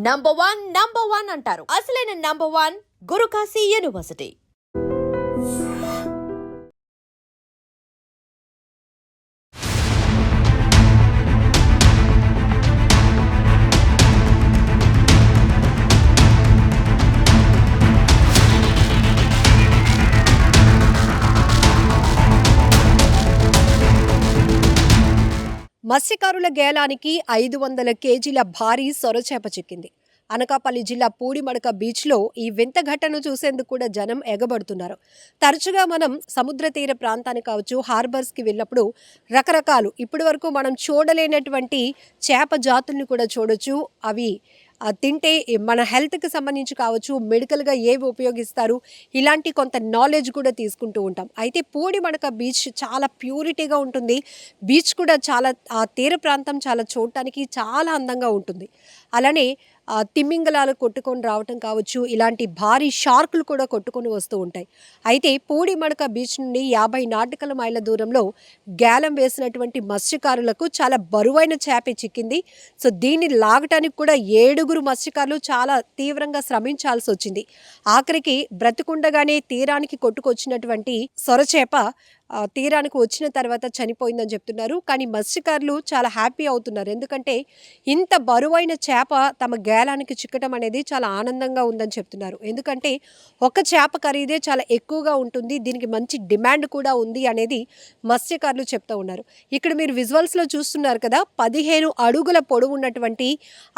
Number one అంటారు. అసలైన number one Guru Kashi university. మత్స్యకారుల గేలానికి 500 కేజీల భారీ సొరచేప చిక్కింది. అనకాపల్లి జిల్లా పూడిమడక బీచ్లో ఈ వింత ఘటనను చూసేందుకు కూడా జనం ఎగబడుతున్నారు. తరచుగా మనం సముద్ర తీర ప్రాంతానికి కావచ్చు, హార్బర్స్కి వెళ్ళినప్పుడు రకరకాలు ఇప్పటి వరకు మనం చూడలేనటువంటి చేప జాతుల్ని కూడా చూడొచ్చు. అవి తింటే మన హెల్త్కి సంబంధించి కావచ్చు, మెడికల్గా ఏవి ఉపయోగిస్తారు, ఇలాంటి కొంత నాలెడ్జ్ కూడా తీసుకుంటూ ఉంటాం. అయితే పూడిమడక బీచ్ చాలా ప్యూరిటీగా ఉంటుంది. బీచ్ కూడా చాలా ఆ తీర ప్రాంతం చాలా చూడటానికి చాలా అందంగా ఉంటుంది. అలానే తిమ్మింగలాలు కొట్టుకొని రావటం కావచ్చు, ఇలాంటి భారీ షార్కులు కూడా కొట్టుకొని వస్తూ ఉంటాయి. అయితే పూడిమడక బీచ్ నుండి 50 నాటికల మైళ్ళ దూరంలో గేలం వేసినటువంటి మత్స్యకారులకు చాలా బరువైన చేప చిక్కింది. సో దీన్ని లాగటానికి కూడా 7 మత్స్యకారులు చాలా తీవ్రంగా శ్రమించాల్సి వచ్చింది. ఆఖరికి బ్రతికుండగానే తీరానికి కొట్టుకొచ్చినటువంటి సొరచేప తీరానికి వచ్చిన తర్వాత చనిపోయిందని చెప్తున్నారు. కానీ మత్స్యకారులు చాలా హ్యాపీ అవుతున్నారు. ఎందుకంటే ఇంత బరువైన చేప తమ గేలానికి చిక్కటం అనేది చాలా ఆనందంగా ఉందని చెప్తున్నారు. ఎందుకంటే ఒక చేప ఖరీదే చాలా ఎక్కువగా ఉంటుంది, దీనికి మంచి డిమాండ్ కూడా ఉంది అనేది మత్స్యకారులు చెప్తూ ఉన్నారు. ఇక్కడ మీరు విజువల్స్లో చూస్తున్నారు కదా, 15 అడుగుల పొడవు ఉన్నటువంటి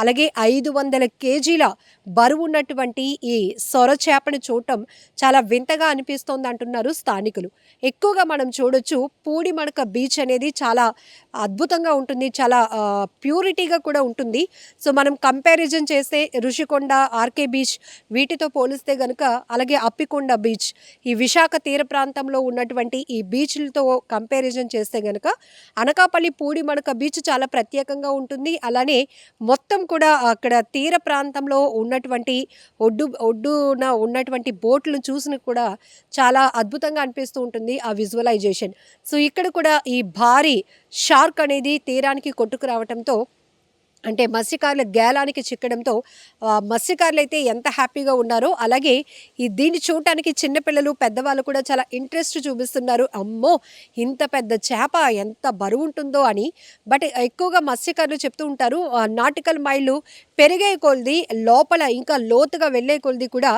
అలాగే 500 కేజీల బరువు ఉన్నటువంటి ఈ సొర చేపను చూడటం చాలా వింతగా అనిపిస్తోంది అంటున్నారు స్థానికులు. ఎక్కువగా మనం చూడొచ్చు పూడిమడక బీచ్ అనేది చాలా అద్భుతంగా ఉంటుంది, చాలా ప్యూరిటీగా కూడా ఉంటుంది. సో మనం కంపారిజన్ చేస్తే ఋషికొండ, ఆర్కే బీచ్ వీటితో పోలిస్తే కనుక, అలాగే అప్పికొండ బీచ్, ఈ విశాఖ తీర ప్రాంతంలో ఉన్నటువంటి ఈ బీచ్లతో కంపారిజన్ చేస్తే కనుక అనకాపల్లి పూడిమడక బీచ్ చాలా ప్రత్యేకంగా ఉంటుంది. అలానే మొత్తం కూడా అక్కడ తీర ప్రాంతంలో ఉన్నటువంటి ఒడ్డున ఉన్నటువంటి బోట్లను చూసిన కూడా చాలా అద్భుతంగా అనిపిస్తూ ఉంటుంది ఆ విజువలైజేషన్. సో ఇక్కడ కూడా ఈ భారీ షార్క్ అనేది తీరానికి కొట్టుకురావడంతో, అంటే మత్స్యకారుల గేలానికి చిక్కడంతో మత్స్యకారులు అయితే ఎంత హ్యాపీగా ఉన్నారో, అలాగే దీన్ని చూడటానికి చిన్నపిల్లలు, పెద్దవాళ్ళు కూడా చాలా ఇంట్రెస్ట్ చూపిస్తున్నారు. అమ్మో ఇంత పెద్ద చేప ఎంత బరువు ఉంటుందో అని. బట్ ఎక్కువగా మత్స్యకారులు చెప్తూ ఉంటారు, నాటికల్ మైళ్ళు పెరిగే కొలది, లోపల ఇంకా లోతుగా వెళ్ళే కొలది కూడా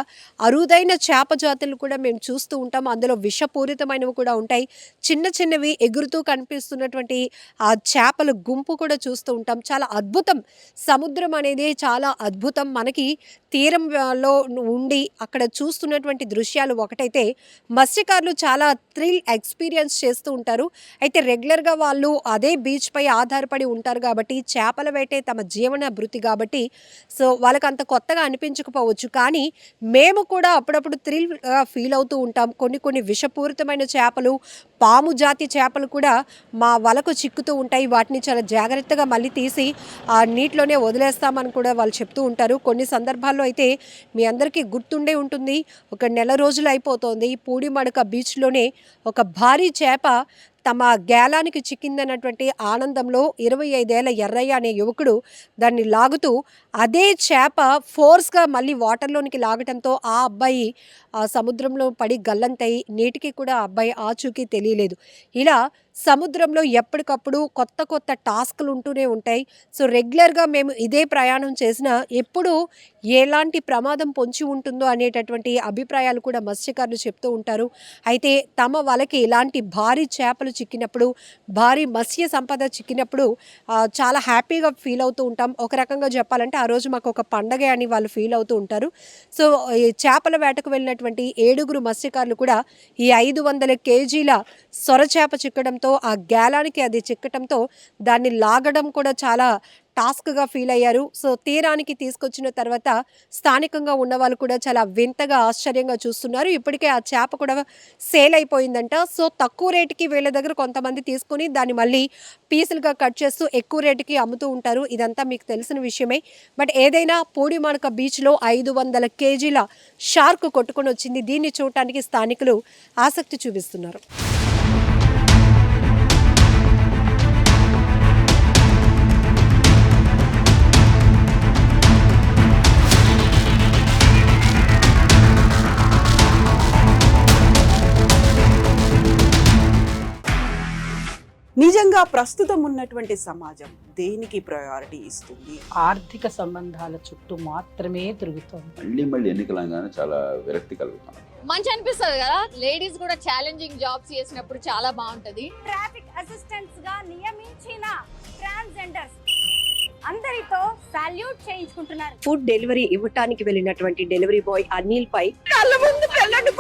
అరుదైన చేప జాతులు కూడా మేము చూస్తూ ఉంటాం. అందులో విషపూరితమైనవి కూడా ఉంటాయి. చిన్న చిన్నవి ఎగురుతూ కనిపిస్తున్నటువంటి ఆ చేపల గుంపు కూడా చూస్తూ ఉంటాం. చాలా అద్భుతం. సముద్రం అనేది చాలా అద్భుతం. మనకి తీరంలో ఉండి అక్కడ చూస్తున్నటువంటి దృశ్యాలు ఒకటైతే, మత్స్యకారులు చాలా థ్రిల్ ఎక్స్పీరియన్స్ చేస్తూ ఉంటారు. అయితే రెగ్యులర్గా వాళ్ళు అదే బీచ్ పై ఆధారపడి ఉంటారు కాబట్టి, చేపల వేటే తమ జీవన భృతి కాబట్టి, సో వాళ్ళకి అంత కొత్తగా అనిపించకపోవచ్చు. కానీ మేము కూడా అప్పుడప్పుడు థ్రిల్గా ఫీల్ అవుతూ ఉంటాం. కొన్ని విషపూరితమైన చేపలు, పాము జాతి చేపలు కూడా మా వలకు చిక్కుతూ ఉంటాయి. వాటిని చాలా జాగ్రత్తగా మళ్ళీ తీసి నీటిలోనే వదిలేస్తామని కూడా వాళ్ళు చెప్తూ ఉంటారు. కొన్ని సందర్భాల్లో అయితే మీ అందరికీ గుర్తుండే ఉంటుంది, ఒక నెల రోజులు అయిపోతుంది, పూడిమడక బీచ్లోనే ఒక భారీ చేప తమ గేలానికి చిక్కిందన్నటువంటి ఆనందంలో 25 ఏళ్ల ఎర్రయ్య అనే యువకుడు దాన్ని లాగుతూ అదే చేప ఫోర్స్గా మళ్ళీ వాటర్లోనికి లాగటంతో ఆ అబ్బాయి సముద్రంలో పడి గల్లంతయి, నేటికి కూడా ఆ అబ్బాయి ఆచూకీ తెలియలేదు. ఇలా సముద్రంలో ఎప్పటికప్పుడు కొత్త టాస్క్లు ఉంటూనే ఉంటాయి. సో రెగ్యులర్గా మేము ఇదే ప్రయాణం చేసినా ఎప్పుడు ఎలాంటి ప్రమాదం పొంచి ఉంటుందో అనేటటువంటి అభిప్రాయాలు కూడా మత్స్యకారులు చెప్తూ ఉంటారు. అయితే తమ వలకి ఇలాంటి భారీ చేపలు చిక్కినప్పుడు, భారీ మత్స్య సంపద చిక్కినప్పుడు చాలా హ్యాపీగా ఫీల్ అవుతూ ఉంటాం. ఒక రకంగా చెప్పాలంటే ఆ రోజు మాకు ఒక పండగే అని వాళ్ళు ఫీల్ అవుతూ ఉంటారు. సో ఈ చేపల వేటకు వెళ్ళినటువంటి 7 మత్స్యకారులు కూడా ఈ 500 కేజీల సొరచేప చిక్కడంతో, ఆ గేలానికి అది చిక్కటంతో దాన్ని లాగడం కూడా చాలా టాస్క్గా ఫీల్ అయ్యారు. సో తీరానికి తీసుకొచ్చిన తర్వాత స్థానికంగా ఉన్న వాళ్ళు కూడా చాలా వింతగా, ఆశ్చర్యంగా చూస్తున్నారు. ఇప్పటికే ఆ చేప కూడా సేల్ అయిపోయిందంట. సో తక్కువ రేటుకి వీళ్ళ దగ్గర కొంతమంది తీసుకుని దాన్ని మళ్ళీ పీసులుగా కట్ చేస్తూ ఎక్కువ రేటుకి అమ్ముతూ ఉంటారు. ఇదంతా మీకు తెలిసిన విషయమే. బట్ ఏదైనా పూడిమడక బీచ్లో 500 కేజీల షార్క్ కొట్టుకొని వచ్చింది. దీన్ని చూడటానికి స్థానికులు ఆసక్తి చూపిస్తున్నారు. నిజంగా ప్రస్తుతం ఉన్నటువంటి సమాజం దేనికి ప్రయారిటీ ఇస్తుంది? ఆర్థిక సంబంధాల చుట్టూ మాత్రమే తిరుగుతోంది. మళ్ళీ ఎన్నికలంగానే చాలా విరక్తి కలుగుతాం. మంచి అనిపిస్తుంది కదా, లేడీస్ కూడా ఛాలెంజింగ్ జాబ్స్ చేసినప్పుడు చాలా బాగుంటది. ట్రాఫిక్ అసిస్టెంట్స్ గా నియమించిన ట్రాన్స్జెండర్స్ అందరితో సాల్యూట్ చేయించుకుంటున్నారు. ఫుడ్ డెలివరీ ఇవ్వటానికి వెళ్ళినటువంటి డెలివరీ బాయ్ అనిల్ పై కళ్ళ ముందు పెళ్ళండి